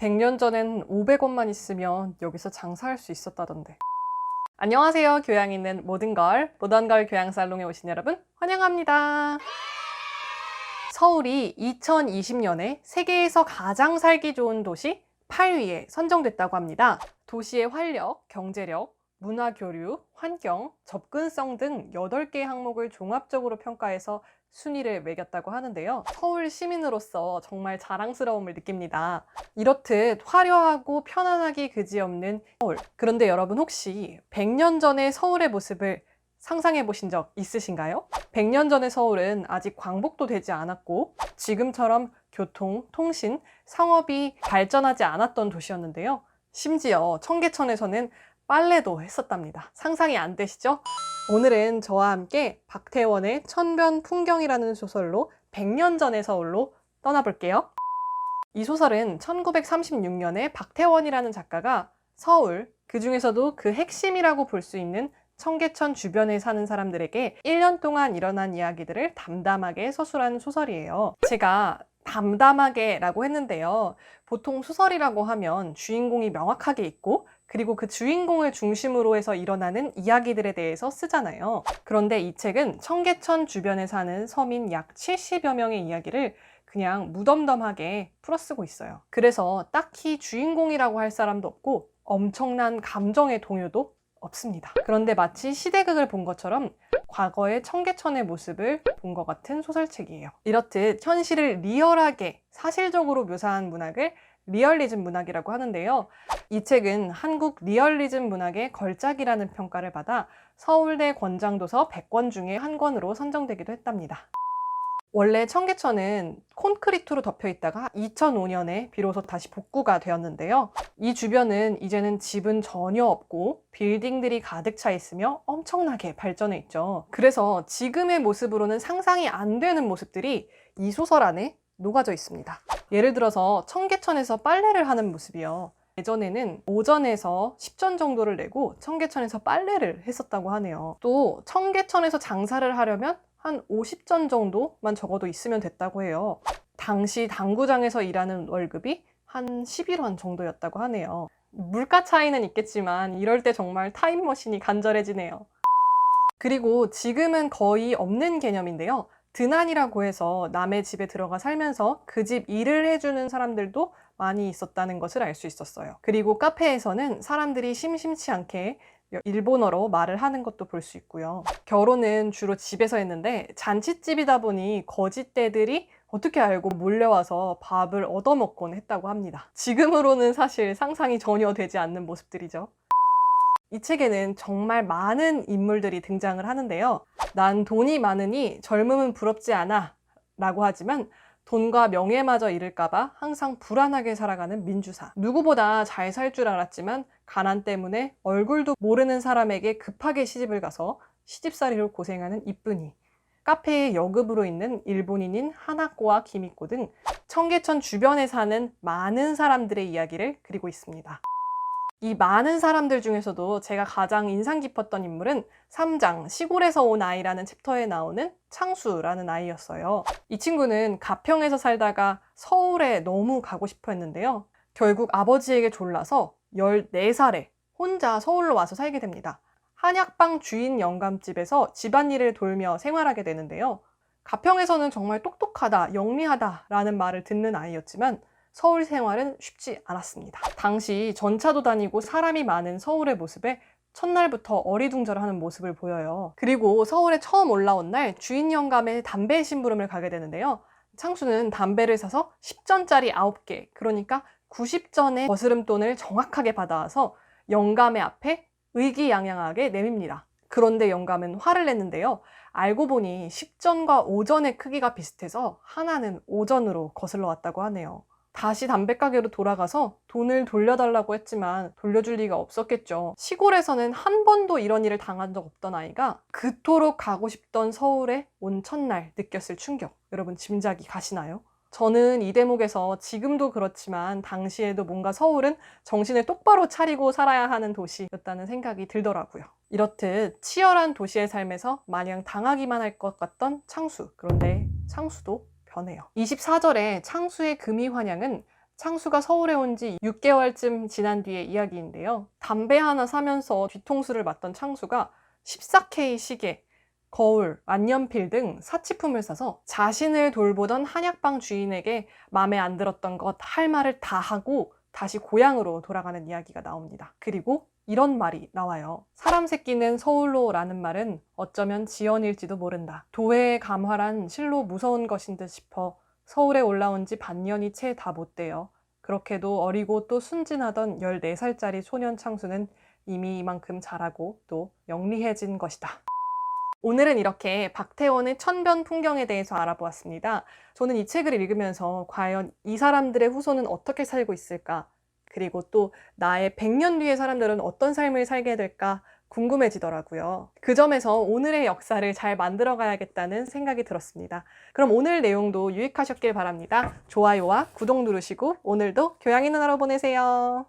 100년 전엔 500원만 있으면 여기서 장사할 수 있었다던데. 안녕하세요. 교양 있는 모든 걸 교양살롱에 오신 여러분 환영합니다. 서울이 2020년에 세계에서 가장 살기 좋은 도시 8위에 선정됐다고 합니다. 도시의 활력, 경제력, 문화교류, 환경, 접근성 등 8개 항목을 종합적으로 평가해서 순위를 매겼다고 하는데요. 서울 시민으로서 정말 자랑스러움을 느낍니다. 이렇듯 화려하고 편안하기 그지없는 서울. 그런데 여러분 혹시 100년 전의 서울의 모습을 상상해 보신 적 있으신가요? 100년 전의 서울은 아직 광복도 되지 않았고 지금처럼 교통, 통신, 상업이 발전하지 않았던 도시였는데요. 심지어 청계천에서는 빨래도 했었답니다. 상상이 안 되시죠? 오늘은 저와 함께 박태원의 천변 풍경이라는 소설로 100년 전의 서울로 떠나볼게요. 이 소설은 1936년에 박태원이라는 작가가 서울, 그 중에서도 그 핵심이라고 볼 수 있는 청계천 주변에 사는 사람들에게 1년 동안 일어난 이야기들을 담담하게 서술한 소설이에요. 제가 담담하게 라고 했는데요. 보통 소설이라고 하면 주인공이 명확하게 있고 그리고 그 주인공을 중심으로 해서 일어나는 이야기들에 대해서 쓰잖아요. 그런데 이 책은 청계천 주변에 사는 서민 약 70여 명의 이야기를 그냥 무덤덤하게 풀어쓰고 있어요. 그래서 딱히 주인공이라고 할 사람도 없고 엄청난 감정의 동요도 없습니다. 그런데 마치 시대극을 본 것처럼 과거의 청계천의 모습을 본 것 같은 소설책이에요. 이렇듯 현실을 리얼하게 사실적으로 묘사한 문학을 리얼리즘 문학이라고 하는데요. 이 책은 한국 리얼리즘 문학의 걸작이라는 평가를 받아 서울대 권장도서 100권 중에 한 권으로 선정되기도 했답니다. 원래 청계천은 콘크리트로 덮여 있다가 2005년에 비로소 다시 복구가 되었는데요. 이 주변은 이제는 집은 전혀 없고 빌딩들이 가득 차 있으며 엄청나게 발전해 있죠. 그래서 지금의 모습으로는 상상이 안 되는 모습들이 이 소설 안에 녹아져 있습니다. 예를 들어서 청계천에서 빨래를 하는 모습이요. 예전에는 5전에서 10전 정도를 내고 청계천에서 빨래를 했었다고 하네요. 또 청계천에서 장사를 하려면 한 50전 정도만 적어도 있으면 됐다고 해요. 당시 당구장에서 일하는 월급이 한 11원 정도였다고 하네요. 물가 차이는 있겠지만 이럴 때 정말 타임머신이 간절해지네요. 그리고 지금은 거의 없는 개념인데요. 드난이라고 해서 남의 집에 들어가 살면서 그 집 일을 해주는 사람들도 많이 있었다는 것을 알 수 있었어요. 그리고 카페에서는 사람들이 심심치 않게 일본어로 말을 하는 것도 볼 수 있고요. 결혼은 주로 집에서 했는데 잔칫집이다 보니 거짓대들이 어떻게 알고 몰려와서 밥을 얻어먹곤 했다고 합니다. 지금으로는 사실 상상이 전혀 되지 않는 모습들이죠. 이 책에는 정말 많은 인물들이 등장을 하는데요. 난 돈이 많으니 젊음은 부럽지 않아 라고 하지만 돈과 명예마저 잃을까봐 항상 불안하게 살아가는 민주사. 누구보다 잘 살 줄 알았지만 가난 때문에 얼굴도 모르는 사람에게 급하게 시집을 가서 시집살이로 고생하는 이쁜이. 카페에 여급으로 있는 일본인인 하나코와 기미코 등 청계천 주변에 사는 많은 사람들의 이야기를 그리고 있습니다. 이 많은 사람들 중에서도 제가 가장 인상 깊었던 인물은 3장 시골에서 온 아이라는 챕터에 나오는 창수라는 아이였어요. 이 친구는 가평에서 살다가 서울에 너무 가고 싶어 했는데요. 결국 아버지에게 졸라서 14살에 혼자 서울로 와서 살게 됩니다. 한약방 주인 영감집에서 집안일을 돌며 생활하게 되는데요. 가평에서는 정말 똑똑하다, 영리하다 라는 말을 듣는 아이였지만 서울 생활은 쉽지 않았습니다. 당시 전차도 다니고 사람이 많은 서울의 모습에 첫날부터 어리둥절하는 모습을 보여요. 그리고 서울에 처음 올라온 날 주인 영감의 담배 심부름을 가게 되는데요. 창수는 담배를 사서 10전짜리 9개, 그러니까 90전의 거스름돈을 정확하게 받아와서 영감의 앞에 의기양양하게 내밉니다. 그런데 영감은 화를 냈는데요. 알고 보니 10전과 5전의 크기가 비슷해서 하나는 5전으로 거슬러 왔다고 하네요. 다시 담배가게로 돌아가서 돈을 돌려달라고 했지만 돌려줄 리가 없었겠죠. 시골에서는 한 번도 이런 일을 당한 적 없던 아이가 그토록 가고 싶던 서울에 온 첫날 느꼈을 충격. 여러분 짐작이 가시나요? 저는 이 대목에서 지금도 그렇지만 당시에도 뭔가 서울은 정신을 똑바로 차리고 살아야 하는 도시였다는 생각이 들더라고요. 이렇듯 치열한 도시의 삶에서 마냥 당하기만 할 것 같던 창수. 그런데 창수도 변해요. 24절에 창수의 금이 환양은 창수가 서울에 온 지 6개월쯤 지난 뒤의 이야기인데요. 담배 하나 사면서 뒤통수를 맞던 창수가 14K 시계, 거울, 만년필 등 사치품을 사서 자신을 돌보던 한약방 주인에게 마음에 안 들었던 것 할 말을 다 하고 다시 고향으로 돌아가는 이야기가 나옵니다. 그리고 이런 말이 나와요. 사람 새끼는 서울로 라는 말은 어쩌면 지연일지도 모른다. 도회의 감화란 실로 무서운 것인 듯 싶어 서울에 올라온 지 반년이 채 다 못 돼요. 그렇게도 어리고 또 순진하던 14살짜리 소년 창수는 이미 이만큼 자라고 또 영리해진 것이다. 오늘은 이렇게 박태원의 천변 풍경에 대해서 알아보았습니다. 저는 이 책을 읽으면서 과연 이 사람들의 후손은 어떻게 살고 있을까? 그리고 또 나의 100년 뒤의 사람들은 어떤 삶을 살게 될까 궁금해지더라고요. 그 점에서 오늘의 역사를 잘 만들어 가야겠다는 생각이 들었습니다. 그럼 오늘 내용도 유익하셨길 바랍니다. 좋아요와 구독 누르시고 오늘도 교양 있는 하루 보내세요.